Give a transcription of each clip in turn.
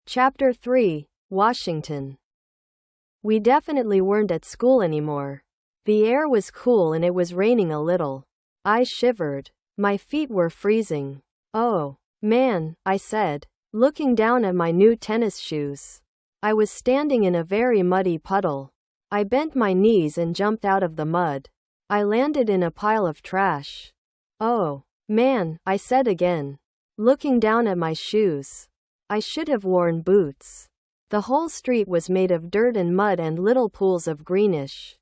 Chapter 3, Washington. We definitely weren't at school anymore. The air was cool and it was raining a little. I shivered. My feet were freezing. Oh, man, I said, looking down at my new tennis shoes. I was standing in a very muddy puddle. I bent my knees and jumped out of the mud. I landed in a pile of trash. Oh, man, I said again, looking down at my shoes. I should have worn boots. The whole street was made of dirt and mud and little pools of greenish,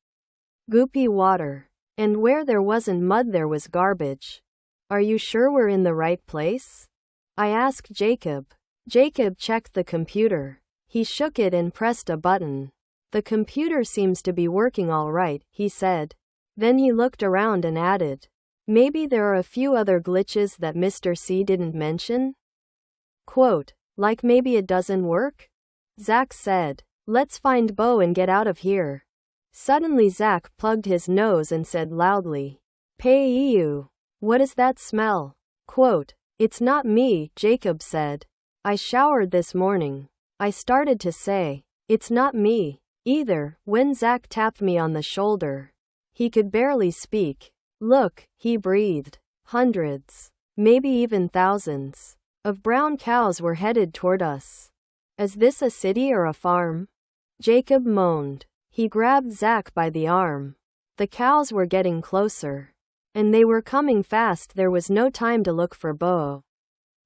goopy water. And where there wasn't mud there was garbage. Are you sure we're in the right place? I asked Jacob. Jacob checked the computer. He shook it and pressed a button. The computer seems to be working all right, he said. Then he looked around and added, maybe there are a few other glitches that Mr. C didn't mention? Quote, like maybe it doesn't work? Zach said. Let's find Bo and get out of here. Suddenly Zach plugged his nose and said loudly, Pei-ew. What does that smell? Quote, it's not me, Jacob said. I showered this morning. I started to say, it's not me either, when Zach tapped me on the shoulder. He could barely speak. Look, he breathed. Hundreds, maybe even thousands, of brown cows were headed toward us. Is this a city or a farm? Jacob moaned. He grabbed Zach by the arm. The cows were getting closer. And they were coming fast. There was no time to look for Bo.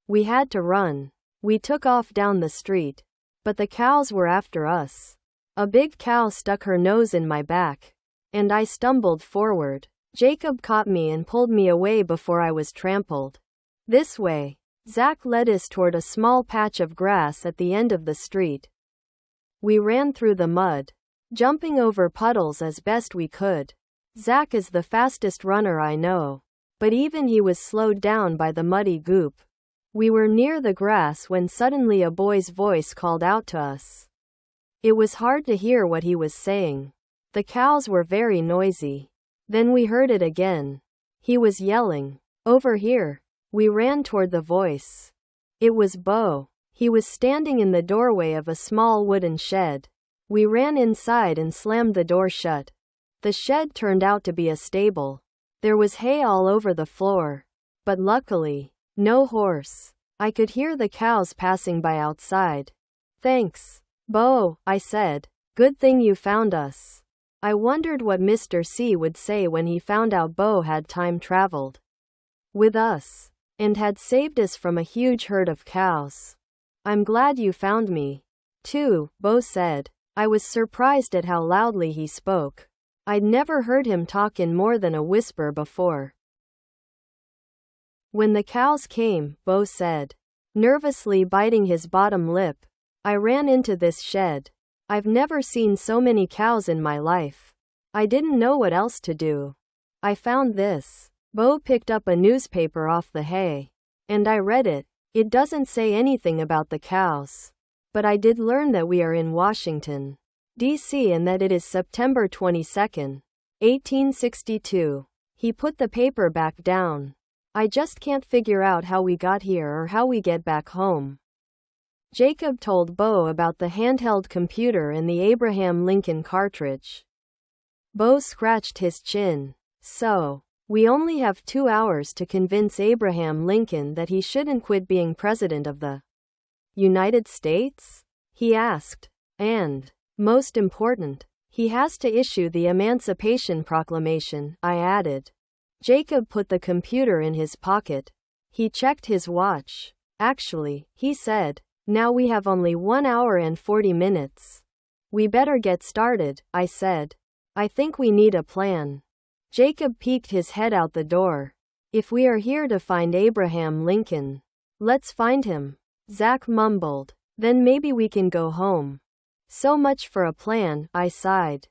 We had to run. We took off down the street. But the cows were after us. A big cow stuck her nose in my back. And I stumbled forward. Jacob caught me and pulled me away before I was trampled. This way. Zach led us toward a small patch of grass at the end of the street. We ran through the mud, jumping over puddles as best we could. Zach is the fastest runner I know, but even he was slowed down by the muddy goop. We were near the grass when suddenly a boy's voice called out to us. It was hard to hear what he was saying. The cows were very noisy. Then we heard it again. He was yelling, over here. We ran toward the voice. It was Bo. He was standing in the doorway of a small wooden shed. We ran inside and slammed the door shut. The shed turned out to be a stable. There was hay all over the floor. But luckily, no horse. I could hear the cows passing by outside. Thanks, Bo, I said. Good thing you found us. I wondered what Mr. C would say when he found out Bo had time traveled with us and had saved us from a huge herd of cows. I'm glad you found me, too, Bo said. I was surprised at how loudly he spoke. I'd never heard him talk in more than a whisper before. When the cows came, Bo said, nervously biting his bottom lip, I ran into this shed. I've never seen so many cows in my life. I didn't know what else to do. I found this. Bo picked up a newspaper off the hay. And I read it. It doesn't say anything about the cows. But I did learn that we are in Washington, D.C. and that it is September 22nd, 1862. He put the paper back down. I just can't figure out how we got here or how we get back home. Jacob told Bo about the handheld computer and the Abraham Lincoln cartridge. Bo scratched his chin. So, we only have 2 hours to convince Abraham Lincoln that he shouldn't quit being president of the United States? He asked. And, most important, he has to issue the Emancipation Proclamation, I added. Jacob put the computer in his pocket. He checked his watch. Actually, he said, now we have only 1 hour and 40 minutes. We better get started, I said. I think we need a plan. Jacob peeked his head out the door. If we are here to find Abraham Lincoln, let's find him. Zach mumbled. Then maybe we can go home. So much for a plan, I sighed.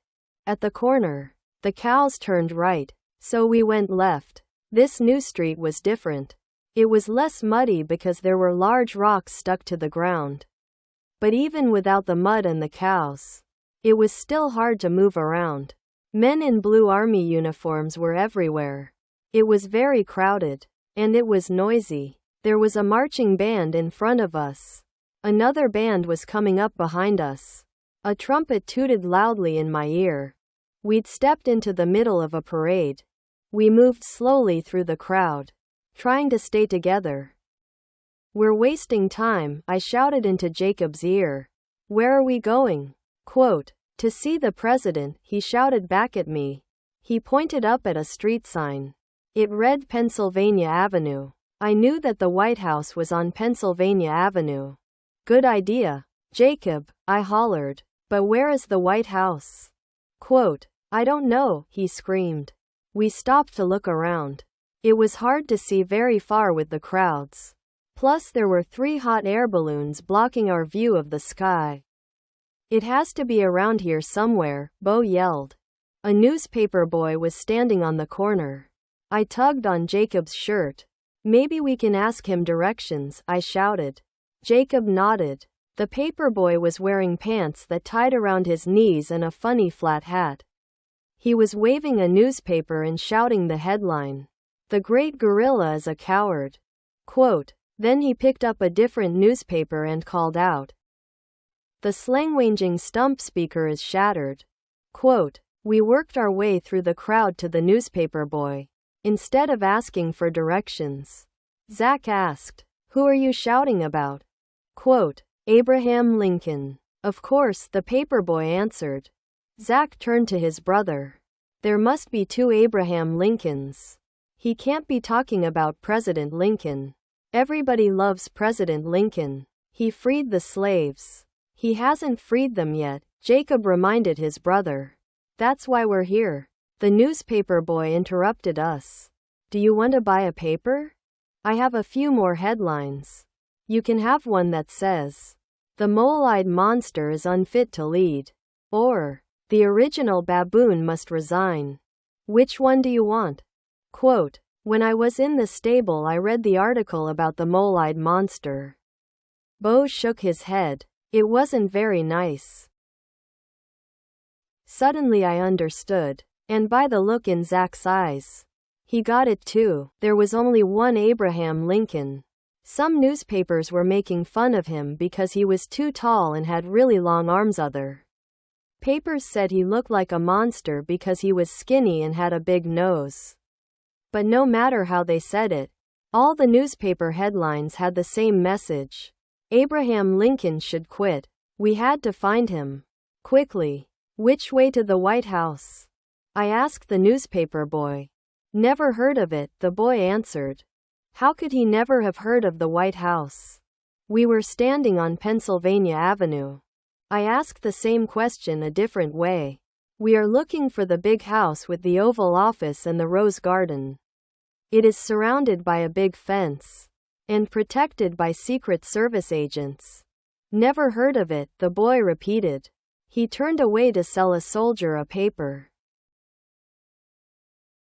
At the corner, the cows turned right, so we went left. This new street was different. It was less muddy because there were large rocks stuck to the ground. But even without the mud and the cows, it was still hard to move around. Men in blue army uniforms were everywhere. It was very crowded. And it was noisy. There was a marching band in front of us. Another band was coming up behind us. A trumpet tooted loudly in my ear. We'd stepped into the middle of a parade. We moved slowly through the crowd, trying to stay together. "We're wasting time," I shouted into Jacob's ear. "Where are we going?" Quote, "To see the president," he shouted back at me. He pointed up at a street sign. It read Pennsylvania Avenue. I knew that the White House was on Pennsylvania Avenue. "Good idea, Jacob," I hollered. "But where is the White House?" Quote, "I don't know," he screamed. We stopped to look around. It was hard to see very far with the crowds. Plus there were 3 hot air balloons blocking our view of the sky. "It has to be around here somewhere," Bo yelled. A newspaper boy was standing on the corner. I tugged on Jacob's shirt. "Maybe we can ask him directions," I shouted. Jacob nodded. The paper boy was wearing pants that tied around his knees and a funny flat hat. He was waving a newspaper and shouting the headline, "The Great Gorilla is a Coward." Quote, then he picked up a different newspaper and called out, "The slang-wanging stump speaker is shattered." Quote, we worked our way through the crowd to the newspaper boy. Instead of asking for directions, Zach asked, "Who are you shouting about?" Quote, "Abraham Lincoln." Of course, the paper boy answered. Zach turned to his brother. "There must be 2 Abraham Lincolns. He can't be talking about President Lincoln. Everybody loves President Lincoln. He freed the slaves." "He hasn't freed them yet," Jacob reminded his brother. "That's why we're here." The newspaper boy interrupted us. "Do you want to buy a paper? I have a few more headlines. You can have one that says, 'The mole-eyed monster is unfit to lead,' or 'The original baboon must resign.' Which one do you want?" Quote, when I was in the stable I read the article about the mole-eyed monster. Bo shook his head. It wasn't very nice. Suddenly I understood. And by the look in Zach's eyes, he got it too. There was only one Abraham Lincoln. Some newspapers were making fun of him because he was too tall and had really long arms. Other papers said he looked like a monster because he was skinny and had a big nose. But no matter how they said it, all the newspaper headlines had the same message. Abraham Lincoln should quit. We had to find him. Quickly. "Which way to the White House?" I asked the newspaper boy. "Never heard of it," the boy answered. How could he never have heard of the White House? We were standing on Pennsylvania Avenue. I asked the same question a different way. "We are looking for the big house with the Oval Office and the Rose Garden. It is surrounded by a big fence and protected by Secret Service agents." "Never heard of it," the boy repeated. He turned away to sell a soldier a paper.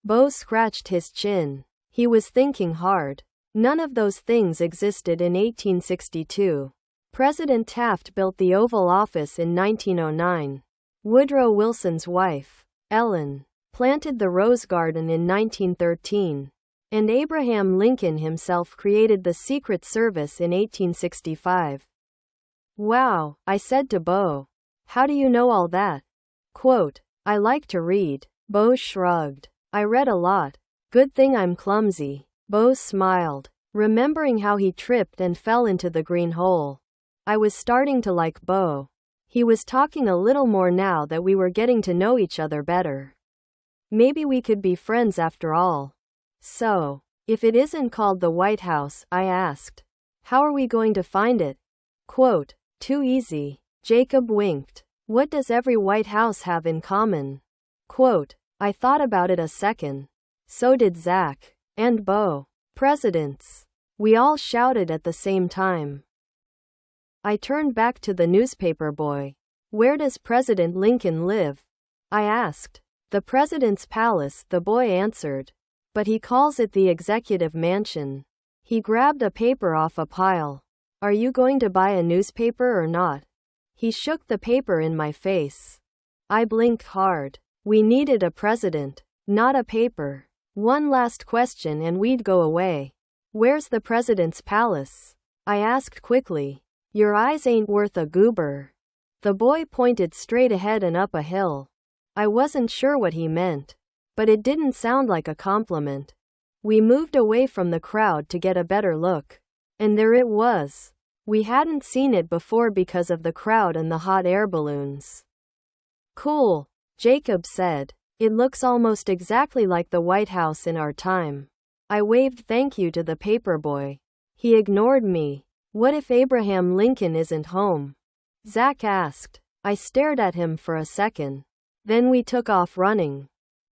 Bo scratched his chin. He was thinking hard. None of those things existed in 1862. President Taft built the Oval Office in 1909. Woodrow Wilson's wife, Ellen, planted the Rose Garden in 1913. And Abraham Lincoln himself created the Secret Service in 1865. "Wow," I said to Bo. "How do you know all that?" Quote, "I like to read." Bo shrugged. "I read a lot. Good thing I'm clumsy." Bo smiled, remembering how he tripped and fell into the green hole. I was starting to like Bo. He was talking a little more now that we were getting to know each other better. Maybe we could be friends after all. "So, if it isn't called the White House," I asked, "how are we going to find it?" Quote, "Too easy." Jacob winked. "What does every White House have in common?" Quote, I thought about it a second. So did Zach. And Bo. "Presidents." We all shouted at the same time. I turned back to the newspaper boy. "Where does President Lincoln live?" I asked. "The President's Palace," the boy answered. "But he calls it the Executive Mansion." He grabbed a paper off a pile. "Are you going to buy a newspaper or not?" He shook the paper in my face. I blinked hard. We needed a president, not a paper. One last question and we'd go away. "Where's the president's palace?" I asked quickly. Your eyes ain't worth a goober. The boy pointed straight ahead and up a hill. I wasn't sure what he meant, but it didn't sound like a compliment. We moved away from the crowd to get a better look. And there it was. We hadn't seen it before because of the crowd and the hot air balloons. Cool, Jacob said. It looks almost exactly like the White House in our time. I waved thank you to the paperboy. He ignored me. What if Abraham Lincoln isn't home? Zach asked. I stared at him for a second. Then we took off running.